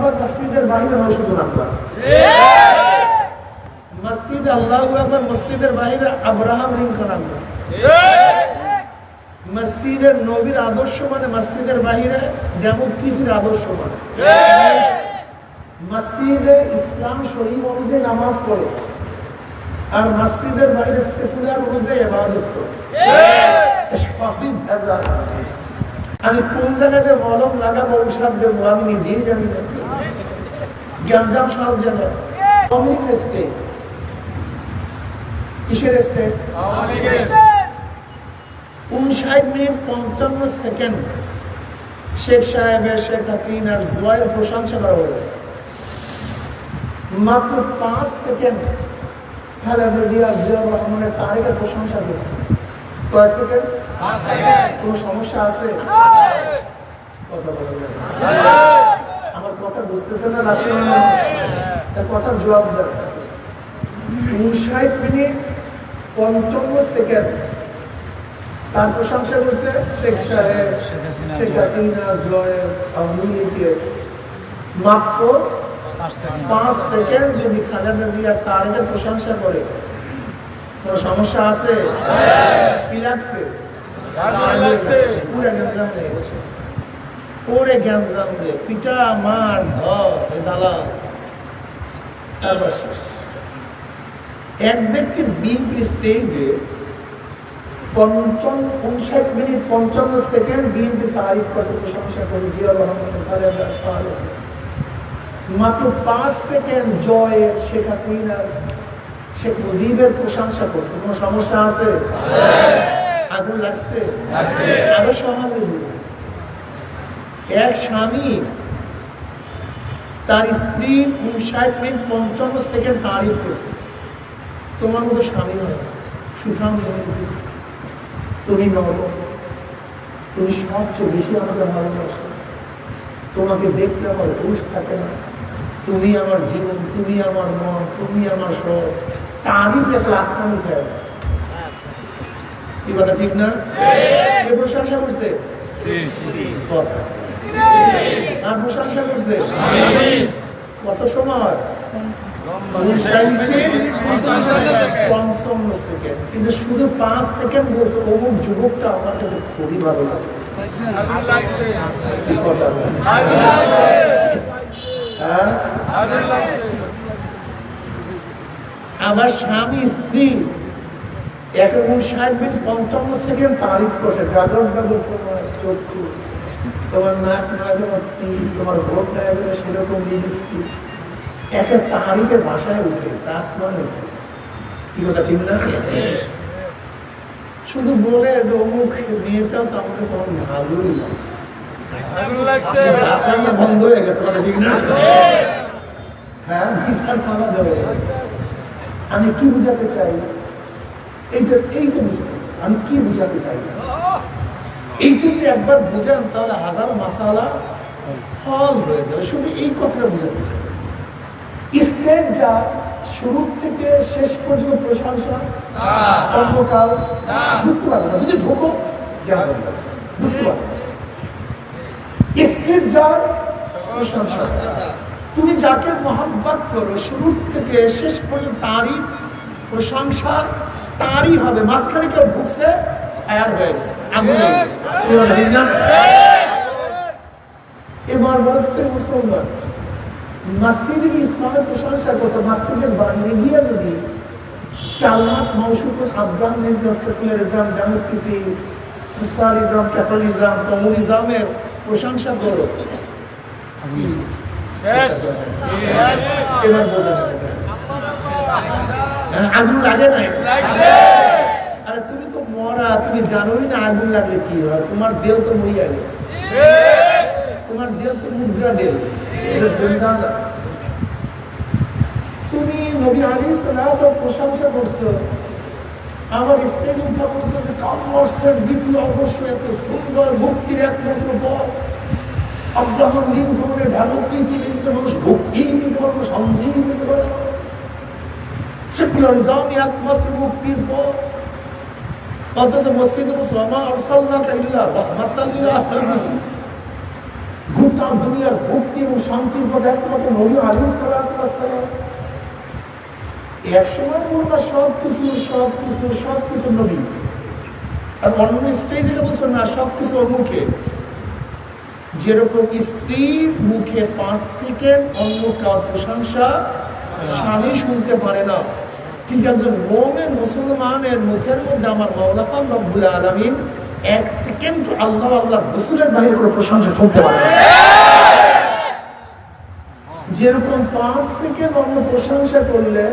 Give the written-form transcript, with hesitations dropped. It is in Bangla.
মসজিদের বাইরে হয় শুধু নাম্বার, মসজিদে আল্লাহু আকবার, মসজিদের বাইরে আব্রাহাম লিঙ্কন আনবার, মসজিদের নবীর আদর্শ মানে মসজিদের বাইরে ডেমোক্রেসির আদর্শ মানে, মসজিদে ইসলাম শরীয়ত অনুযায়ী নামাজ পড়ে আর মসজিদের বাইরে সেকুলার অনুযায়ী ইবাদত করে। আমি কোন জায়গায় যে মলম লাগাবো ঔষধ দেবো আমি নিজেই জানি না। গ্যাঞ্জাম সব জায়গায় স্টেজ, কিসের স্টেজ? 59 মিনিট 55 সেকেন্ড শেখ সাহেবের, শেখ হাসিনার জয়ের প্রশংসা করা হয়েছে। মাত্র 5 সেকেন্ড খালেদা জিয়া, জিয়াউর রহমানের তারিখের প্রশংসা করেছে। কয় সেকেন্ড? 5 সেকেন্ড। কোন সমস্যা আছে? কথা বলেন না, আমার কথা বুঝতেছেন না? লাগছে না, তার কথার জবাব দরকার আছে। 59 মিনিট 55 সেকেন্ড তার প্রশংসা করছে শেখ সাহেব, শেখ হাসিনা, জয়ের, আওয়ামী লীগের। মাত্র 5 সেকেন্ড যদি খালেদা জিয়ার তারিখের প্রশংসা করে, কোন সমস্যা আছে? কি লাগছে? পুরো গ্যাঞ্জাম হয়ে গেছে, পুরো গ্যাঞ্জাম রে, পিটা মার ধর দালাল। তারপর এক ব্যক্তির বিএনপি স্টেজে 59 মিনিট 55 সেকেন্ড বিএনপি তারিখ করছে, প্রশংসা করে জিয়াউর রহমান, মাত্র 5 সেকেন্ড জয় শেখ হাসিনা, শেখ মুজিবের প্রশংসা করছে। কোন সমস্যা আছে? আগুন লাগছে? আরো সমাজে বুঝে এক স্বামী তার স্ত্রী 59 মিনিট 55 সেকেন্ড তারিখ করছে। তোমার মতো স্বামী নয়, সুঠাম, তুমি নরম, তুমি সবচেয়ে বেশি আমাকে ভালোবাসো, তোমাকে দেখলে আমার হুঁশ থাকে না, তুমি আমার জীবন, তুমি আমার মন, তুমি আমার সব। তারই দেখলে আসমান উঠে, কি কথা ঠিক না? কে প্রশংসা করছে? কথা আর প্রশংসা করছে কত সময়? 55 সেকেন্ড। কিন্তু শুধু 5 সেকেন্ড বলছে অমুক যুবকটা আমার কাছে খুবই ভালো লাগে। আমার স্বামী স্ত্রী 59 মিনিট 55 সেকেন্ড তারিখ করছে। ড্রাগন ড্রাগন তোমার চক্ষু, তোমার নাক না যেমন তিল, তোমার ভোট না যেন সেরকম মিষ্টি, এক এক তারিখের ভাষায় উঠেছে, আসমানে উঠেছে। কি কথা ঠিক না? শুধু বলে যে অমুক মেয়েটাও তো আমাকে সবাই ভালোই লাগে, বন্ধ হয়ে গেছে, কথা ঠিক না? হ্যাঁ, বিশাল খাওয়া দেওয়া। আমি কি বুঝাতে চাই? এইটা আমি কি বুঝাতে চাই? এইটা যদি একবার বুঝান তাহলে হাজার মাসালা ফল হয়ে যাবে। শুধু এই কথাটা বুঝাতে চাই। স্টেজ যা শুরু থেকে শেষ পর্যন্ত প্রশংসা, কর্মকাল ঢুকতে পারবে না, যদি ঢোকো ঢুকতে পারবে। স্টেজ যার প্রশংসা, তুমি যাকে মহব্বত করো শুরু থেকে শেষ পর্যন্ত তারই প্রশংসা, তারই হবে। মাঝখানে কেউ ঢুকছে, আয়ার হয়ে গেছে, আগুন হয়ে গেছে। এবার বলতে মুসলমান মসজিদে ইসলামের প্রশংসা করছে, মসজিদের বাইরে গিয়ে যদি কালমাত মৌসুফুল আব্রাহাম সেকুলারিজম, ডেমোক্রেসি, সোশ্যালিজম, ক্যাপিটালিজম, কমিউনিজমের প্রশংসা করো, এবার বোঝা যাবে আগুন লাগে না। আরে তুমি তো মরা, তুমি জানোই না আগুন লাগলে কি হয়। তোমার দেহ তো মরিয়া গেছে, তোমার দেহ তো মুদ্রা দেহ, তুমি নবী আলাইহিস সালাত প্রশংসা করছো, আমার স্টেজ উঠা বলছো যে কামড়ের দ্বিতীয় অবশ্য এত সুন্দর ভক্তির একমাত্র পথ, আব্রাহাম লিঙ্কনের ডেমোক্রেসি নিতে মানুষ ভক্তি নিতে পারবো, শান্তি নিতে পারবো, সেকুলারিজম একমাত্র মুক্তির পথ। অথচ মসজিদে মুসলমান আরসালনাকা ইল্লা রাহমাতাল লিল আলামিন, তার দুনিয়ার ভক্তি এবং শান্তির পথে একমাত্র নবী আলাইহিস সালাতু ওয়াস সালাম। এক সময় বলবা সবকিছু নবী, আর অন্য স্টেজে বলছো না সবকিছু ওর মুখে। যেরকম স্ত্রীর মুখে 5 সেকেন্ড অন্য কার প্রশংসা স্বামী শুনতে পারে না, ঠিক একজন মুমিন মুসলমানের মুখের মধ্যে আমার মাওলা পাক রব্বুল আলামিন 1 সেকেন্ড আল্লাহ রাসূলের বাইরে কোনো প্রশংসা শুনতে পারে না। যেরকম 5 সেকেন্ড অন্য প্রশংসা করলে